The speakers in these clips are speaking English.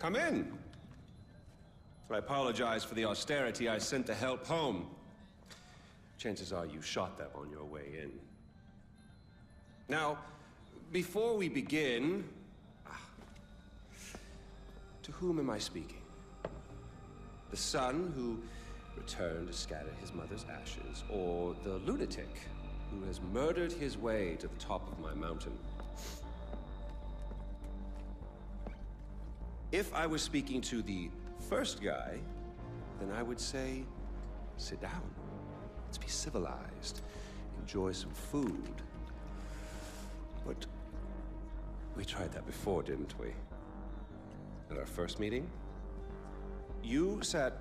Come in. I apologize for the austerity I sent to help home. Chances are you shot them on your way in. Now, before we begin... to whom am I speaking? The son who returned to scatter his mother's ashes, or the lunatic who has murdered his way to the top of my mountain? If I was speaking to the first guy, then I would say, sit down. Let's be civilized. Enjoy some food. But we tried that before, didn't we? At our first meeting? You sat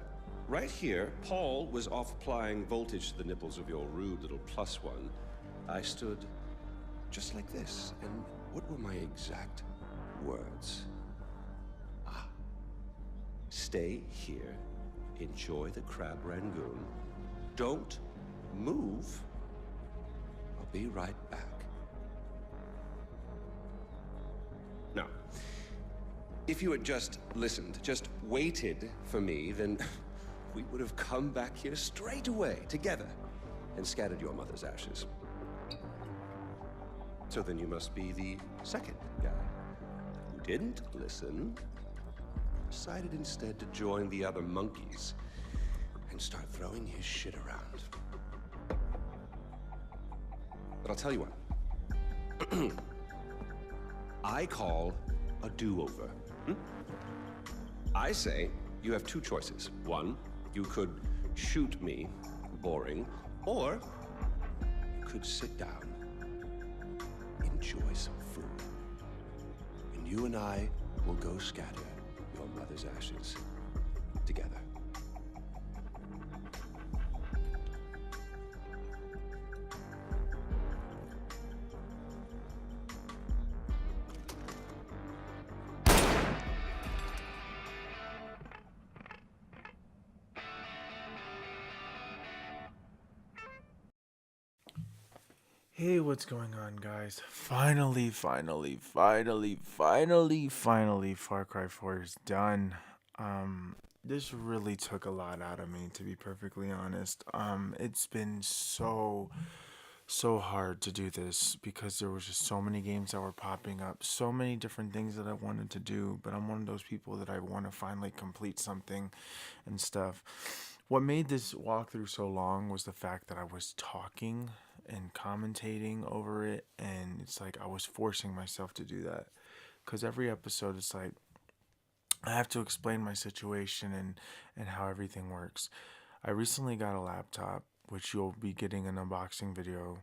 right here. Paul was off applying voltage to the nipples of your rude little +1. I stood just like this. And what were my exact words? Stay here, enjoy the crab rangoon, don't move, I'll be right back. Now, if you had just listened, just waited for me, then we would have come back here straight away, together, and scattered your mother's ashes. So then you must be the second guy who didn't listen, decided instead to join the other monkeys and start throwing his shit around. But I'll tell you what. I call a do-over. I say you have two choices. One, you could shoot me, boring, or you could sit down, enjoy some food, and you and I will go scatter your mother's ashes together. Hey, what's going on, guys? Finally, Far Cry 4 is done. This really took a lot out of me, to be perfectly honest. It's been so hard to do this because there was just so many games that were popping up, so many different things that I wanted to do, but I'm one of those people that I want to finally complete something and stuff. What made this walkthrough so long was the fact that I was talking and commentating over it, and it's like I was forcing myself to do that because every episode it's like I have to explain my situation and how everything works. I recently got a laptop, which you'll be getting an unboxing video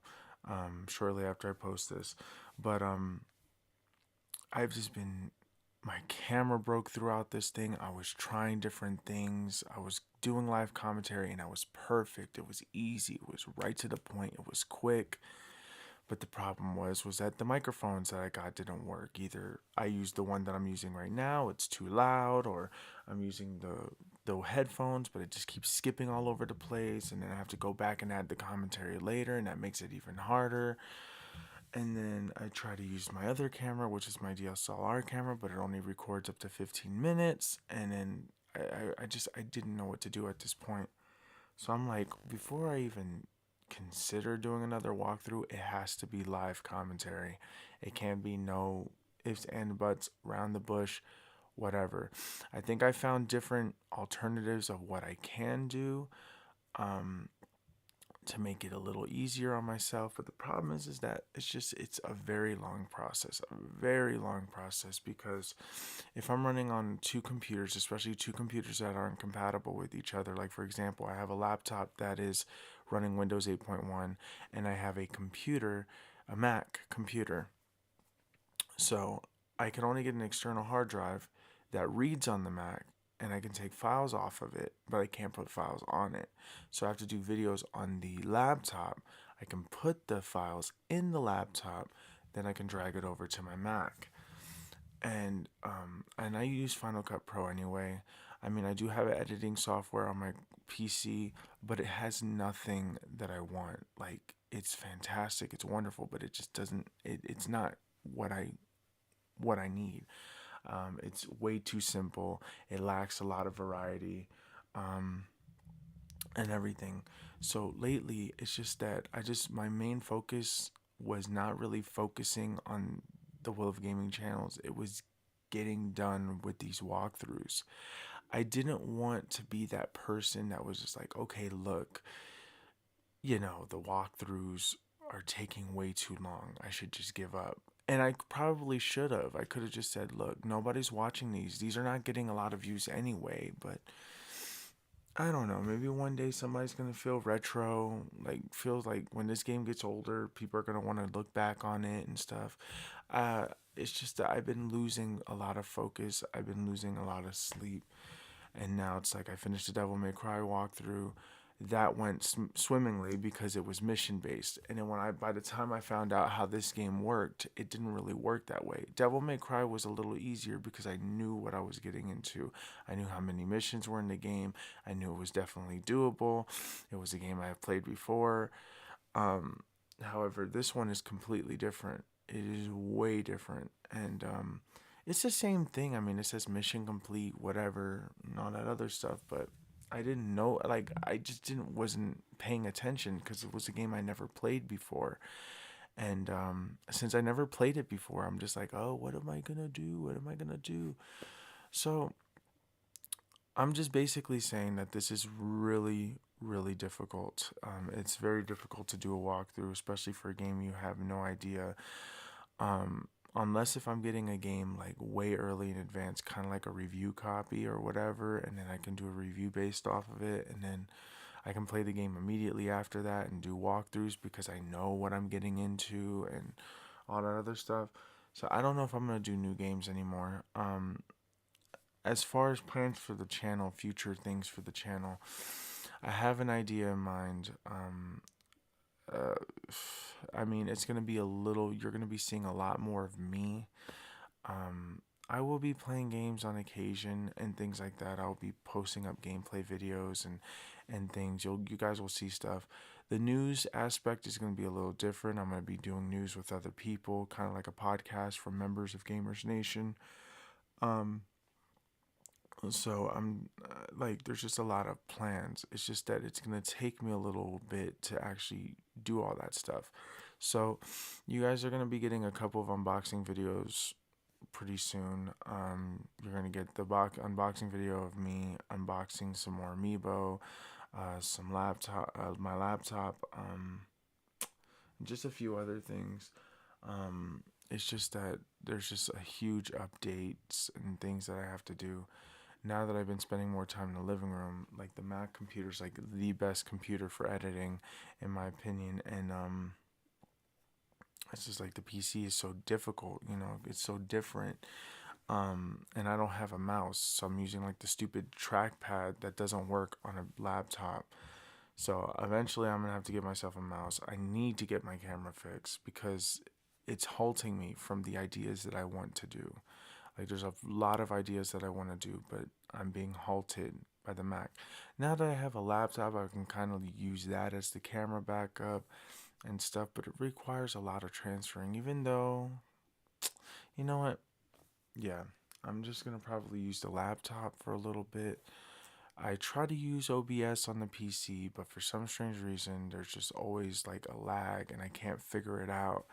shortly after I post this, but I've just been, my camera broke throughout this thing. I was trying different things. I was doing live commentary and I was perfect. It was easy. It was right to the point. It was quick. But the problem was that the microphones that I got didn't work. Either I used the one that I'm using right now, it's too loud, or I'm using the headphones, but it just keeps skipping all over the place, and then I have to go back and add the commentary later, and that makes it even harder. And then I try to use my other camera, which is my DSLR camera, but it only records up to 15 minutes. And then I didn't know what to do at this point. So I'm like, before I even consider doing another walkthrough, it has to be live commentary. It can't be no ifs and buts, round the bush, whatever. I think I found different alternatives of what I can do. To make it a little easier on myself, but the problem is that it's a very long process, because if I'm running on two computers, especially two computers that aren't compatible with each other, like for example, I have a laptop that is running Windows 8.1 and I have a computer, a Mac computer, so I can only get an external hard drive that reads on the Mac, and I can take files off of it, but I can't put files on it. So I have to do videos on the laptop. I can put the files in the laptop, then I can drag it over to my Mac. And I use Final Cut Pro anyway. I mean, I do have editing software on my PC, but it has nothing that I want. Like, it's fantastic, it's wonderful, but it just doesn't, it's not what I need. It's way too simple. It lacks a lot of variety. Um, and everything. So lately, it's just that my main focus was not really focusing on the Will of Gaming channels. It was getting done with these walkthroughs. I didn't want to be that person that was just like, okay, look, the walkthroughs are taking way too long. I should just give up. And I probably should have. I could have just said, look, nobody's watching these. These are not getting a lot of views anyway, but I don't know. Maybe one day somebody's gonna feel retro. Like feels like when this game gets older, people are gonna want to look back on it and stuff. Uh, it's just that I've been losing a lot of focus. I've been losing a lot of sleep, and now it's like I finished the Devil May Cry walkthrough. That went swimmingly because it was mission based, and then by the time I found out how this game worked, it didn't really work that way. Devil May Cry was a little easier because I knew what I was getting into. I knew how many missions were in the game. I knew it was definitely doable. It was a game I have played before. Um, However, this one is completely different. It is way different, and it's the same thing. I mean, it says mission complete, whatever, and all that other stuff. But I didn't know. Like, I just didn't wasn't paying attention because it was a game I never played before. And since I never played it before, I'm just like, oh, what am I gonna do? What am I gonna do? So I'm just basically saying that this is really, really difficult. It's very difficult to do a walkthrough, especially for a game you have no idea. Unless if I'm getting a game like way early in advance, kind of like a review copy or whatever, and then I can do a review based off of it, and then I can play the game immediately after that and do walkthroughs because I know what I'm getting into and all that other stuff. So I don't know if I'm gonna do new games anymore. As far as plans for the channel, future things for the channel, I have an idea in mind. Uh, I mean, it's gonna be a little. You're gonna be seeing a lot more of me. Um, I will be playing games on occasion and things like that. I'll be posting up gameplay videos and things. You guys will see stuff. The news aspect is going to be a little different. I'm going to be doing news with other people, kind of like a podcast for members of Gamers Nation. Um, so I'm like, there's just a lot of plans. It's just that it's gonna take me a little bit to actually do all that stuff. So you guys are gonna be getting a couple of unboxing videos pretty soon. You're gonna get the unboxing video of me unboxing some more amiibo, some laptop, my laptop, just a few other things. It's just that there's just a huge updates and things that I have to do now that I've been spending more time in the living room. Like the Mac computer's like the best computer for editing, in my opinion, and it's just like the PC is so difficult. It's so different. And I don't have a mouse, so I'm using like the stupid trackpad that doesn't work on a laptop. So eventually, I'm gonna have to get myself a mouse. I need to get my camera fixed because it's halting me from the ideas that I want to do. Like there's a lot of ideas that I want to do, but I'm being halted by the Mac. Now that I have a laptop, I can kind of use that as the camera backup and stuff, but it requires a lot of transferring. Even though, you know what? Yeah, I'm just gonna probably use the laptop for a little bit. I try to use OBS on the PC, but for some strange reason, there's just always like a lag and I can't figure it out.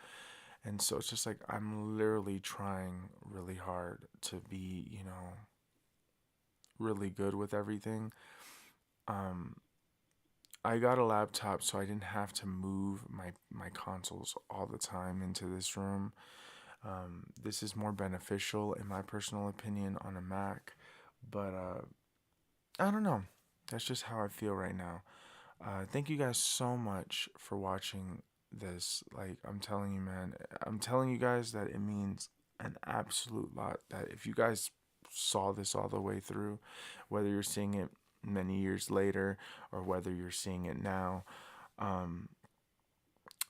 And so it's just like I'm literally trying really hard to be, really good with everything. Um, I got a laptop so I didn't have to move my consoles all the time into this room. This is more beneficial, in my personal opinion, on a Mac. But I don't know. That's just how I feel right now. Thank you guys so much for watching this. Like, I'm telling you, man, I'm telling you guys that it means an absolute lot. That if you guys saw this all the way through, whether you're seeing it many years later or whether you're seeing it now, um,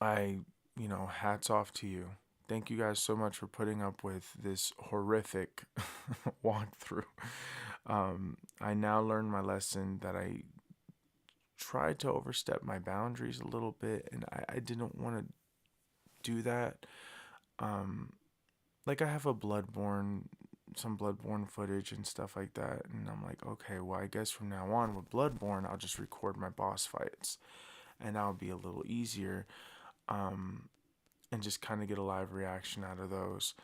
hats off to you. Thank you guys so much for putting up with this horrific walkthrough. I now learned my lesson that I tried to overstep my boundaries a little bit, and I didn't want to do that. Um, like I have a Bloodborne some Bloodborne footage and stuff like that. And I'm like, okay, well, I guess from now on with Bloodborne, I'll just record my boss fights, and that'll be a little easier, um, and just kind of get a live reaction out of those.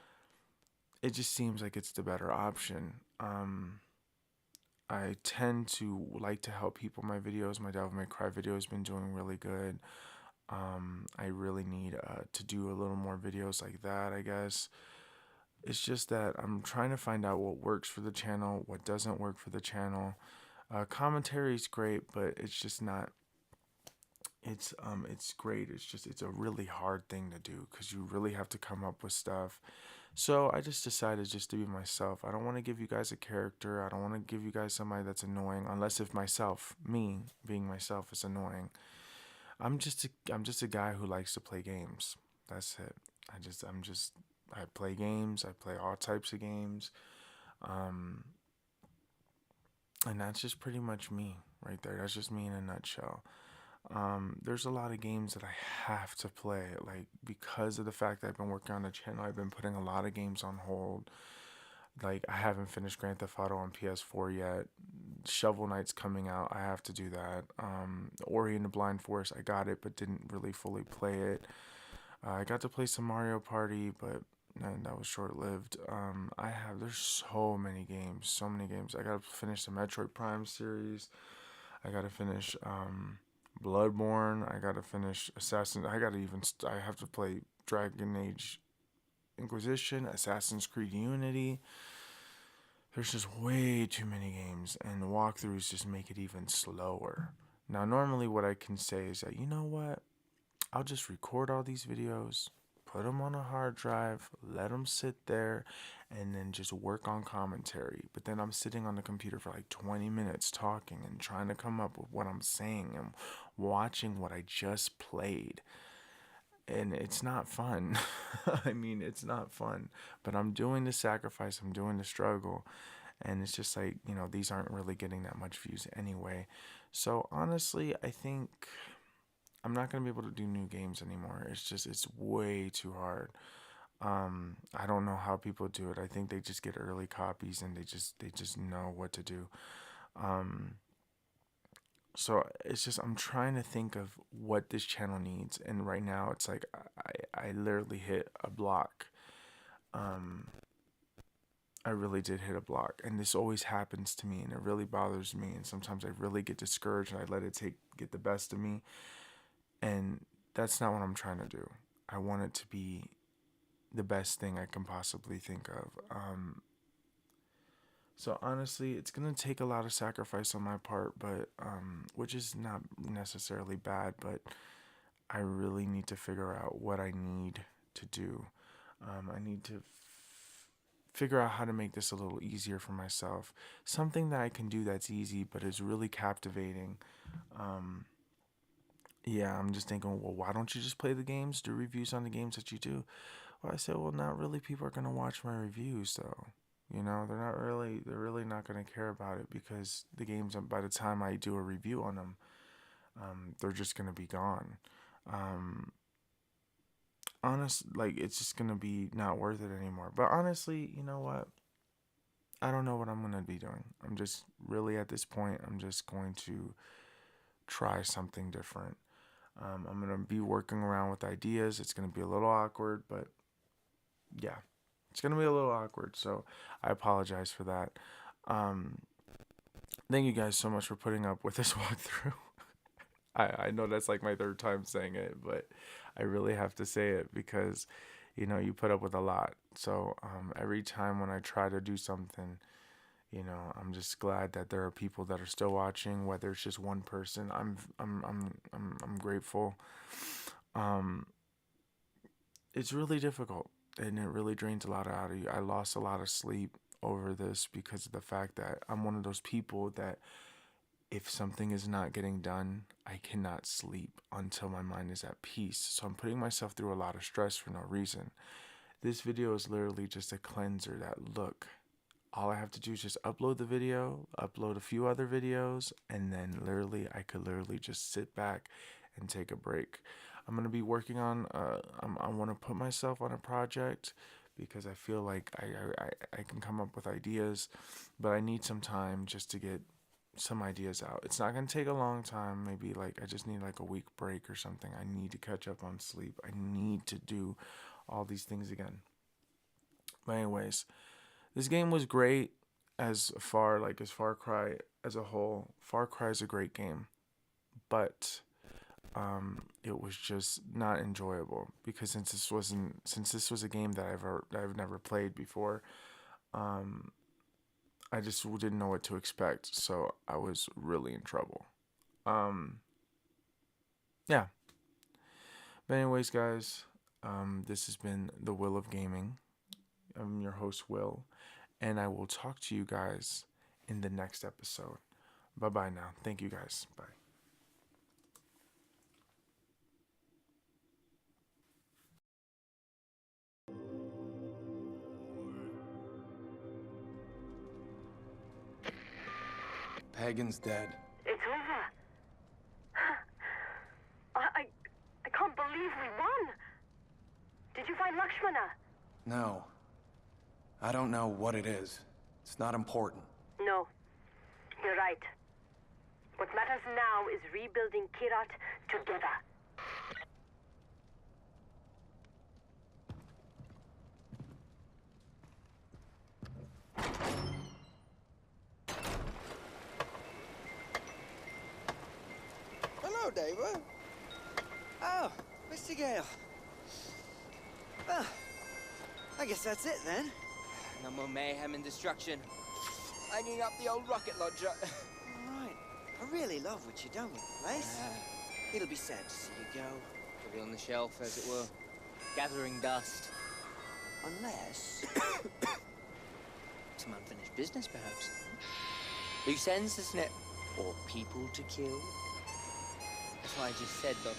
It just seems like it's the better option. I tend to like to help people in my videos. My Devil May Cry video has been doing really good. I really need to do a little more videos like that, I guess. It's just that I'm trying to find out what works for the channel, what doesn't work for the channel. Commentary is great, but it's just not. It's great. It's just it's a really hard thing to do because you really have to come up with stuff. So I just decided just to be myself. I don't want to give you guys a character. I don't want to give you guys somebody that's annoying, unless if myself, me being myself, is annoying. I'm just a guy who likes to play games. That's it. I play games. I play all types of games. Um, and that's just pretty much me right there. That's just me in a nutshell. There's a lot of games that I have to play. Like, because of the fact that I've been working on the channel, I've been putting a lot of games on hold. Like, I haven't finished Grand Theft Auto on PS4 yet. Shovel Knight's coming out. I have to do that. Ori and the Blind Forest, I got it, but didn't really fully play it. I got to play some Mario Party, but that was short lived. There's so many games, so many games. I got to finish the Metroid Prime series. I got to finish Bloodborne. I got to finish Assassin. I have to play Dragon Age Inquisition, Assassin's Creed Unity. There's just way too many games, and the walkthroughs just make it even slower. Now, normally what I can say is that, you know what? I'll just record all these videos, put them on a hard drive, let them sit there, and then just work on commentary. But then I'm sitting on the computer for like 20 minutes talking and trying to come up with what I'm saying and watching what I just played. And it's not fun. I mean, it's not fun. But I'm doing the sacrifice, I'm doing the struggle. And it's just like, these aren't really getting that much views anyway. So honestly, I think I'm not going to be able to do new games anymore. It's way too hard. I don't know how people do it. I think they just get early copies and they just know what to do. Um, so it's just I'm trying to think of what this channel needs, and right now it's like I literally hit a block. Um, I really did hit a block, and this always happens to me, and it really bothers me. And sometimes I really get discouraged, and I let it get the best of me, and that's not what I'm trying to do. I want it to be the best thing I can possibly think of. So honestly, it's gonna take a lot of sacrifice on my part, but which is not necessarily bad, but I really need to figure out what I need to do. I need to figure out how to make this a little easier for myself. Something that I can do that's easy, but is really captivating. Um, yeah, I'm just thinking, well, why don't you just play the games, do reviews on the games that you do? Well, I said, well, not really. People are gonna watch my reviews, though. They're really not gonna care about it because the games, by the time I do a review on them, they're just gonna be gone. Um, like it's just gonna be not worth it anymore. But honestly, you know what? I don't know what I'm gonna be doing. I'm just really at this point. I'm just going to try something different. I'm gonna be working around with ideas. It's gonna be a little awkward, but yeah, it's gonna be a little awkward. So I apologize for that. Um, Thank you guys so much for putting up with this walkthrough. I know that's like my third time saying it, but I really have to say it because, you put up with a lot. So every time when I try to do something, I'm just glad that there are people that are still watching, whether it's just one person. I'm grateful. Um, it's really difficult, and it really drains a lot out of you. I lost a lot of sleep over this because of the fact that I'm one of those people that if something is not getting done, I cannot sleep until my mind is at peace. So I'm putting myself through a lot of stress for no reason. This video is literally just a cleanser that, look, all I have to do is just upload the video, upload a few other videos, and then I could literally just sit back and take a break. I'm going to be working on, I want to put myself on a project because I feel like I can come up with ideas, but I need some time just to get some ideas out. It's not going to take a long time. Maybe like I just need like a week break or something. I need to catch up on sleep. I need to do all these things again. But anyways, this game was great as Far Cry as a whole. Far Cry is a great game, but it was just not enjoyable because since this was a game that I've never played before, I just didn't know what to expect, so I was really in trouble. Um, yeah. But anyways, guys, this has been The Will of Gaming. I'm your host, Will, and I will talk to you guys in the next episode. Bye bye now. Thank you guys. Bye. Pagan's dead. It's over. I can't believe we won. Did you find Lakshmana? No. I don't know what it is. It's not important. No. You're right. What matters now is rebuilding Kirat together. Hello, David. Oh, Mr. Gale. Well, I guess that's it then. No more mayhem and destruction. Hanging up the old rocket launcher. All right. I really love what you've done with the place. It'll be sad to see you go. Put it on the shelf, as it were. Gathering dust. Unless... Some unfinished business, perhaps. Loose ends, isn't it? Or people to kill. That's what I just said, Donald.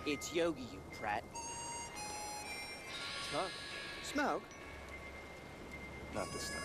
It's Yogi, you prat. Smoke. Smoke? Not this time.